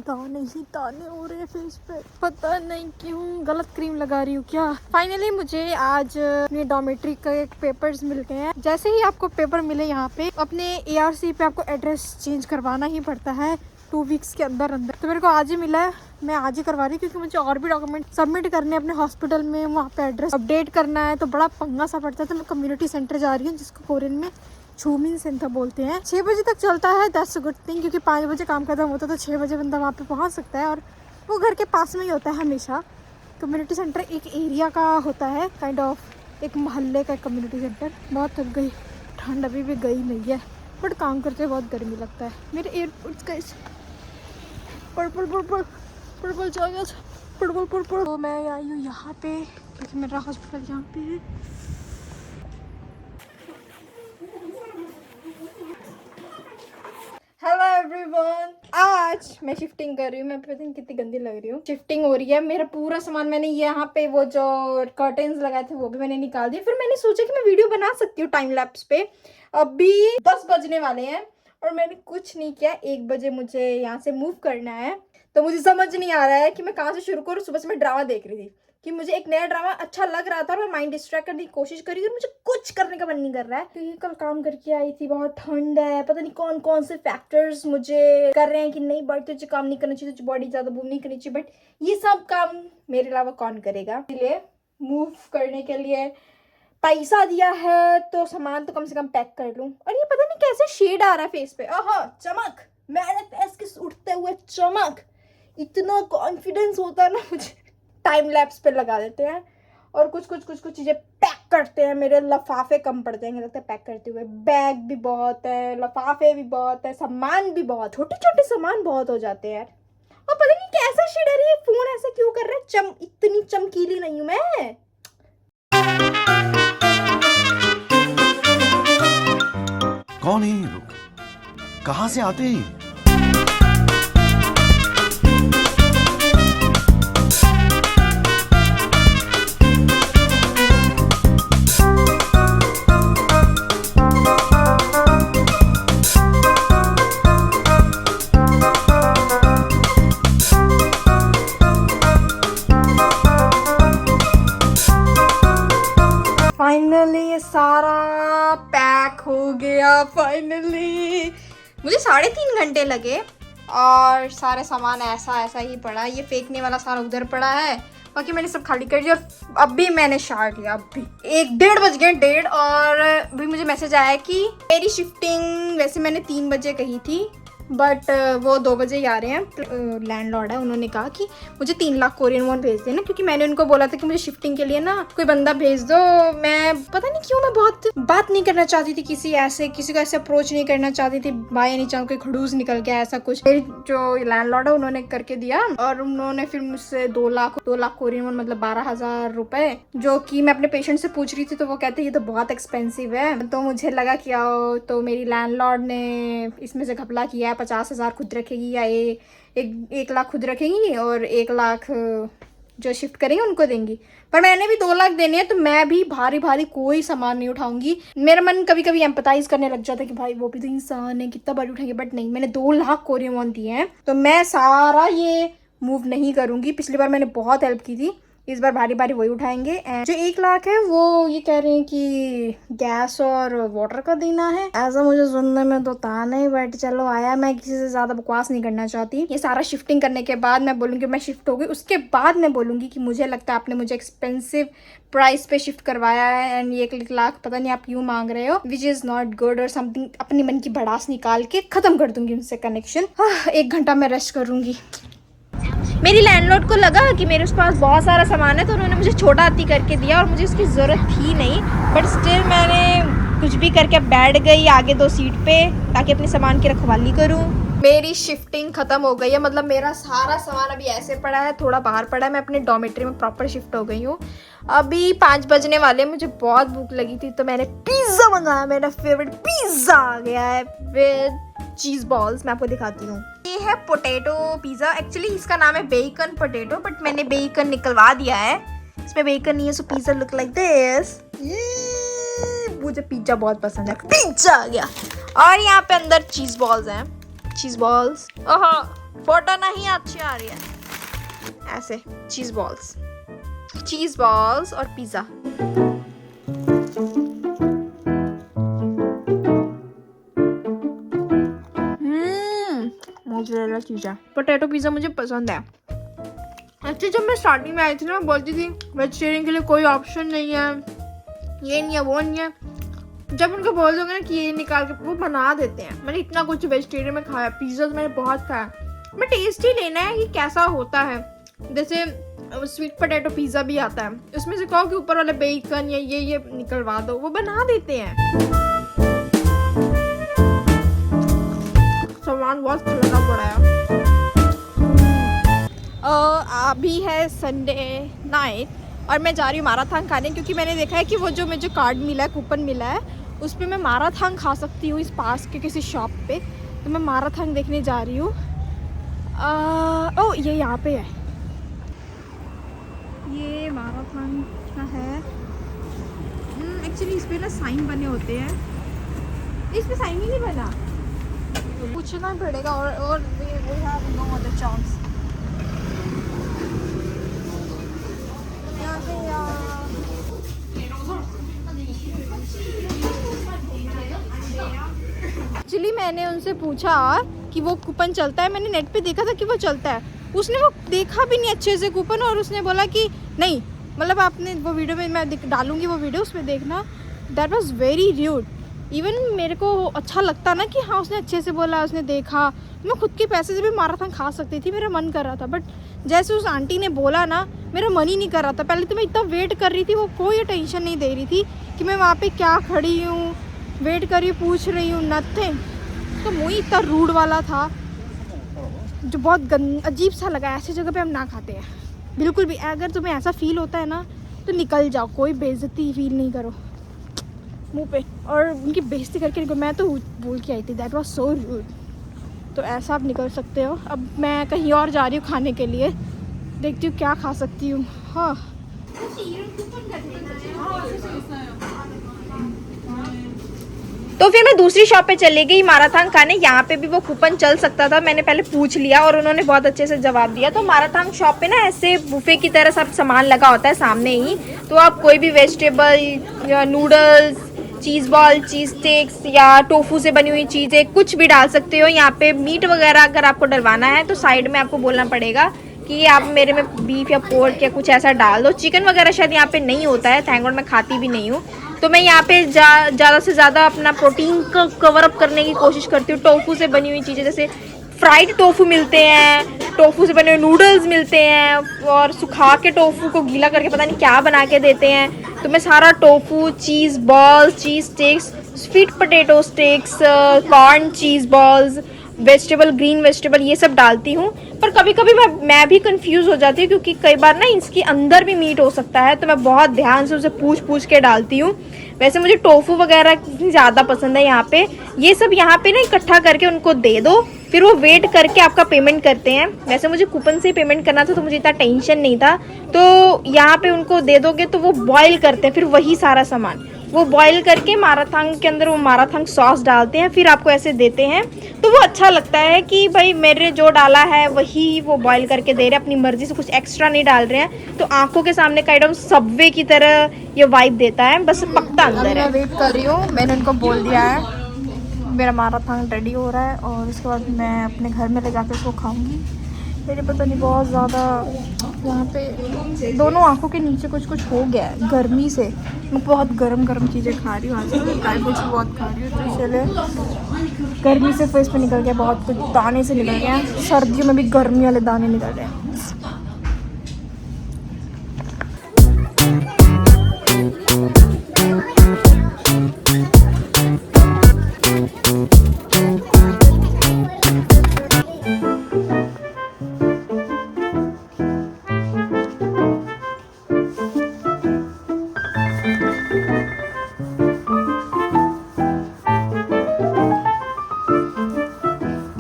नहीं दाने हो रहे फेस पे, पता नहीं क्यों। गलत क्रीम लगा रही हूँ क्या। फाइनली मुझे आज अपने डॉर्मेट्री के पेपर्स मिल गए हैं। जैसे ही आपको पेपर मिले यहाँ पे अपने ARC पे आपको एड्रेस चेंज करवाना ही पड़ता है 2 वीक्स के अंदर अंदर। तो मेरे को आज ही मिला है, मैं आज ही करवा रही हूँ क्योंकि मुझे और भी डॉक्यूमेंट सबमिट करने अपने हॉस्पिटल में, वहाँ पे एड्रेस अपडेट करना है तो बड़ा पंगा सा पड़ता है। तो मैं कम्युनिटी सेंटर जा रही हूँ जिसको कोरियन में छूमिन सेंटर बोलते हैं। 6 बजे तक चलता है, दैट्स अ गुड थिंग, क्योंकि 5 बजे काम खत्म होता है तो 6 बजे बंदा वहाँ पे पहुँच सकता है और वो घर के पास में ही होता है हमेशा। कम्युनिटी सेंटर एक एरिया का होता है, काइंड ऑफ एक मोहल्ले का कम्युनिटी सेंटर। बहुत थक गई, ठंड अभी भी गई नहीं है बट काम करते बहुत गर्मी लगता है। मेरे एयरपोर्ट्स का पर्पल चाहिए, पर्पल। तो मैं आई हूँ यहाँ पे क्योंकि मेरा हॉस्पिटल यहाँ पे है। हेलो एवरीवन, आज मैं शिफ्टिंग कर रही हूँ। मैं पता नहीं कितनी गंदी लग रही हूँ। शिफ्टिंग हो रही है, मेरा पूरा सामान मैंने यहाँ पे वो जो कर्टेन्स लगाए थे वो भी मैंने निकाल दिए। फिर मैंने सोचा कि मैं वीडियो बना सकती हूँ टाइम लैप्स पे। अभी 10 बजने वाले हैं और मैंने कुछ नहीं किया। 1 बजे मुझे यहाँ से मूव करना है तो मुझे समझ नहीं आ रहा है कि मैं कहाँ से शुरू करूँ। सुबह से मैं ड्रामा देख रही थी कि मुझे एक नया ड्रामा अच्छा लग रहा था और मैं माइंड डिस्ट्रैक्ट करने की कोशिश कर रही थी और मुझे कुछ करने का मन नहीं कर रहा है क्योंकि कल काम करके आई थी, बहुत ठंड है। पता नहीं कौन कौन से फैक्टर्स मुझे कर रहे हैं कि नहीं बट तुझे काम नहीं करना चाहिए, तुझे बॉडी ज़्यादा मूव नहीं करनी चाहिए, बट ये सब काम मेरे अलावा कौन करेगा। इसलिए मूव करने के लिए पैसा दिया है तो सामान तो कम से कम पैक कर लूँ। और ये पता नहीं कैसे शेड आ रहा है फेस पे, आहा चमक, मेरे फेस के उठते हुए चमक, इतना कॉन्फिडेंस होता है ना मुझे। टाइम लैप्स पे लगा देते हैं और कुछ चीज़ें पैक करते हैं। मेरे लफाफे कम पड़ जाएंगे लगता है पैक करते हुए। बैग भी बहुत है, लफाफे भी बहुत है, सामान भी बहुत, छोटे छोटे सामान बहुत हो जाते हैं यार। और पता नहीं कैसा शेड आ रही है, फोन ऐसा क्यों कर रहा है। इतनी चमकीली नहीं हूँ मैं। कौन है ये लोग, कहाँ से आते हैं? फाइनली ये सारा पैक हो गया। फाइनली मुझे 3.5 घंटे लगे और सारे सामान ऐसा ही पड़ा। ये फेंकने वाला सारा उधर पड़ा है, बाकी मैंने सब खाली कर दिया। और अभी मैंने शार्ट लिया, अभी 1-1:30 बज गए, 1:30। और अभी मुझे मैसेज आया कि मेरी शिफ्टिंग वैसे मैंने 3 बजे कही थी बट वो 2 बजे ही आ रहे हैं। लैंडलॉर्ड है, उन्होंने कहा कि मुझे 3 लाख कोरियन वॉन भेज देना क्योंकि मैंने उनको बोला था कि मुझे शिफ्टिंग के लिए ना कोई बंदा भेज दो। मैं पता नहीं क्यों मैं बहुत बात नहीं करना चाहती थी किसी को ऐसे अप्रोच नहीं करना चाहती थी। बाय नहीं चाहूँ कोई खड़ूस निकल गया ऐसा कुछ। मेरी जो लैंडलॉर्ड है उन्होंने करके दिया और उन्होंने फिर मुझसे 2 लाख कोरियन वॉन मतलब 12,000 रुपए, जो कि मैं अपने पेशेंट से पूछ रही थी तो वो कहते ये तो बहुत एक्सपेंसिव है। तो मुझे लगा कि आओ, तो मेरी लैंडलॉर्ड ने इसमें से घपला किया है। 50,000 खुद रखेगी या 1 लाख खुद रखेगी और 1 लाख जो शिफ्ट करेंगे उनको देंगी। पर मैंने भी 2 लाख देने हैं तो मैं भी भारी कोई सामान नहीं उठाऊंगी। मेरा मन कभी कभी एम्पथाइज करने लग जाता है कि भाई वो भी तो इंसान है, कितना भारी उठाएंगे, बट नहीं, मैंने 2 लाख कोरियन वॉन दिए हैं तो मैं सारा ये मूव नहीं करूंगी। पिछली बार मैंने बहुत हेल्प की थी, इस बार भारी वही उठाएंगे। एंड जो 1 लाख है वो ये कह रहे हैं कि गैस और वाटर का देना है। ऐसा मुझे सुनने में तो था नहीं बट चलो आया। मैं किसी से ज्यादा बकवास नहीं करना चाहती। ये सारा शिफ्टिंग करने के बाद मैं बोलूँगी मैं शिफ्ट हो गई, उसके बाद मैं बोलूँगी कि मुझे लगता है आपने मुझे एक्सपेंसिव प्राइस पे शिफ्ट करवाया है एंड 1 लाख पता नहीं आप क्यों मांग रहे हो, विच इज़ नॉट गुड और समथिंग। अपने मन की भड़ास निकाल के खत्म कर दूंगी उनसे कनेक्शन। 1 घंटा मैं रेस्ट करूँगी। मेरी लैंडलॉर्ड को लगा कि मेरे पास बहुत सारा सामान है तो उन्होंने मुझे छोटा हाथी करके दिया और मुझे उसकी ज़रूरत थी नहीं, बट स्टिल मैंने कुछ भी करके बैठ गई आगे 2 सीट पे ताकि अपने सामान की रखवाली करूं। मेरी शिफ्टिंग ख़त्म हो गई है, मतलब मेरा सारा सामान अभी ऐसे पड़ा है, थोड़ा बाहर पड़ा है। मैं अपने डॉर्मेट्री में प्रॉपर शिफ्ट हो गई हूँ। अभी 5 बजने वाले, मुझे बहुत भूख लगी थी तो मैंने पिज़्ज़ा मंगाया। मेरा फेवरेट पिज़्ज़ा आ गया है विद चीज़ बॉल्स। मैं आपको दिखाती हूँ, ये है पोटैटो पिज़्ज़ा। एक्चुअली इसका नाम है बेकन पोटैटो बट मैंने बेकन निकलवा दिया है, इसमें बेकन नहीं है सो पिज़्ज़ा लुक लाइक दिस। मुझे पिज़्ज़ा बहुत पसंद है, पिज़्ज़ा आ गया। और यहाँ पे अंदर चीज़ बॉल्स हैं, चीज़ बॉल्स। ओह फोटो नहीं अच्छी आ रही है। ऐसे चीज बॉल्स और पिज्जा। मोज़रेला चीज़ है। पोटैटो पिज्जा मुझे पसंद है। अच्छा, जब मैं स्टार्टिंग में आई थी ना, मैं बोलती थी वेजिटेरियन के लिए कोई ऑप्शन नहीं है, ये नहीं है वो नहीं है। जब उनको बोल दोगे ना कि ये निकाल के, वो बना देते हैं। मैंने इतना कुछ वेजिटेरियन में खाया, पिज्जा मैंने बहुत खाया। मैं टेस्ट ही लेना है कि कैसा होता है। जैसे स्वीट पोटैटो पिज्जा भी आता है, उसमें से कहो कि ऊपर वाले बेकन या ये निकलवा दो, वो बना देते हैं। सामान बहुत लगा पड़ा है। अभी है संडे नाइट और मैं जा रही हूँ माराथन खाने, क्योंकि मैंने देखा है कि वो जो मुझे कार्ड मिला है, कूपन मिला है, उस पर मैं माराथन खा सकती हूँ इस पास के किसी शॉप पे। तो मैं माराथन देखने जा रही हूँ। ओह, ये यहाँ पे है, ये माराथन का है। एक्चुअली इस पे ना साइन बने होते हैं, इस पे साइन ही नहीं बना, पूछना पड़ेगा। और we have no other chance। Actually मैंने उनसे पूछा कि वो कूपन चलता है, मैंने नेट पे देखा था कि वो चलता है। उसने वो देखा भी नहीं अच्छे से कूपन, और उसने बोला कि नहीं, मतलब आपने वो वीडियो में मैं डालूंगी वो वीडियो, उसमें देखना। That was very rude. Even मेरे को अच्छा लगता ना कि हाँ उसने अच्छे से बोला, उसने देखा, मैं खुद के पैसे से भी माराथन खा सकती थी, मेरा मन कर रहा था। बट जैसे उस आंटी ने बोला ना, मेरा मन ही नहीं कर रहा था। पहले तो मैं इतना वेट कर रही थी, वो कोई टेंशन नहीं दे रही थी कि मैं वहाँ पे क्या खड़ी हूँ, वेट कर रही हूँ, पूछ रही हूँ, नथिंग। तो मुँह ही इतना रूड वाला था जो बहुत अजीब सा लगा। ऐसी जगह पे हम ना खाते हैं बिल्कुल भी। अगर तुम्हें ऐसा फील होता है ना तो निकल जाओ, कोई बेइज्जती फील नहीं करो मुंह पे। और उनकी बेइज्जती करके निकलो, मैं तो बोल के आई थी दैट वाज सो रूड। तो ऐसा आप निकल सकते हो। अब मैं कहीं और जा रही हूँ खाने के लिए, देखती हूँ क्या खा सकती हूँ। हाँ, तो फिर मैं दूसरी शॉप पे चली गई माराथन खाने। यहाँ पे भी वो कूपन चल सकता था, मैंने पहले पूछ लिया और उन्होंने बहुत अच्छे से जवाब दिया। तो माराथन शॉप पे ना ऐसे बुफे की तरह सब सामान लगा होता है सामने ही, तो आप कोई भी वेजिटेबल या नूडल्स, चीज़ बॉल, चीज़ स्टिक्स या टोफू से बनी हुई चीज़ें कुछ भी डाल सकते हो। यहाँ पे मीट वगैरह अगर आपको डलवाना है तो साइड में आपको बोलना पड़ेगा कि आप मेरे में बीफ या पोर्क या कुछ ऐसा डाल दो। चिकन वगैरह शायद यहाँ पे नहीं होता है, थैंक गॉड मैं खाती भी नहीं हूँ। तो मैं यहाँ पे ज़्यादा से ज़्यादा अपना प्रोटीन को कवर अप करने की कोशिश करती हूँ। टोफू से बनी हुई चीज़ें, जैसे फ्राइड टोफू मिलते हैं, टोफू से बने हुए नूडल्स मिलते हैं, और सुखा के टोफू को गीला करके पता नहीं क्या बना के देते हैं। तो मैं सारा tofu, cheese balls, cheese sticks, sweet potato sticks, corn cheese balls, vegetable, green vegetable, ये सब डालती हूँ। पर कभी कभी मैं भी कंफ्यूज हो जाती हूँ, क्योंकि कई बार ना इसके अंदर भी मीट हो सकता है, तो मैं बहुत ध्यान से उसे पूछ के डालती हूँ। वैसे मुझे टोफू वगैरह ज़्यादा पसंद है यहाँ पे। ये सब यहाँ पे ना इकट्ठा करके उनको दे दो, फिर वो वेट करके आपका पेमेंट करते हैं। वैसे मुझे कूपन से ही पेमेंट करना था, तो मुझे इतना टेंशन नहीं था। तो यहाँ पे उनको दे दोगे तो वो बॉईल करते हैं, फिर वही सारा सामान वो बॉईल करके माराथन के अंदर वो माराथन सॉस डालते हैं, फिर आपको ऐसे देते हैं। तो वो अच्छा लगता है कि भाई मेरे जो डाला है वही वो बॉईल करके दे रहे हैं, अपनी मर्जी से कुछ एक्स्ट्रा नहीं डाल रहे हैं। तो आंखों के सामने काइंड ऑफ सबवे की तरह ये वाइब देता है, बस पकता अंदर है। मैं वेट कर रही हूँ, मैंने उनको बोल दिया है मेरा माराथन रेडी हो रहा है, और उसके बाद मैं अपने घर में ले जाकर उसको खाऊंगी। मेरे पता नहीं बहुत ज़्यादा यहाँ पे दोनों आंखों के नीचे कुछ हो गया है गर्मी से। मैं बहुत गरम चीज़ें खा रही हूँ, आज ड्राई फ्रूट्स भी बहुत खा रही हूँ, तो इसलिए गर्मी से फेस पे निकल गया, बहुत कुछ दाने से निकल गया। सर्दियों में भी गर्मी वाले दाने निकल रहे हैं।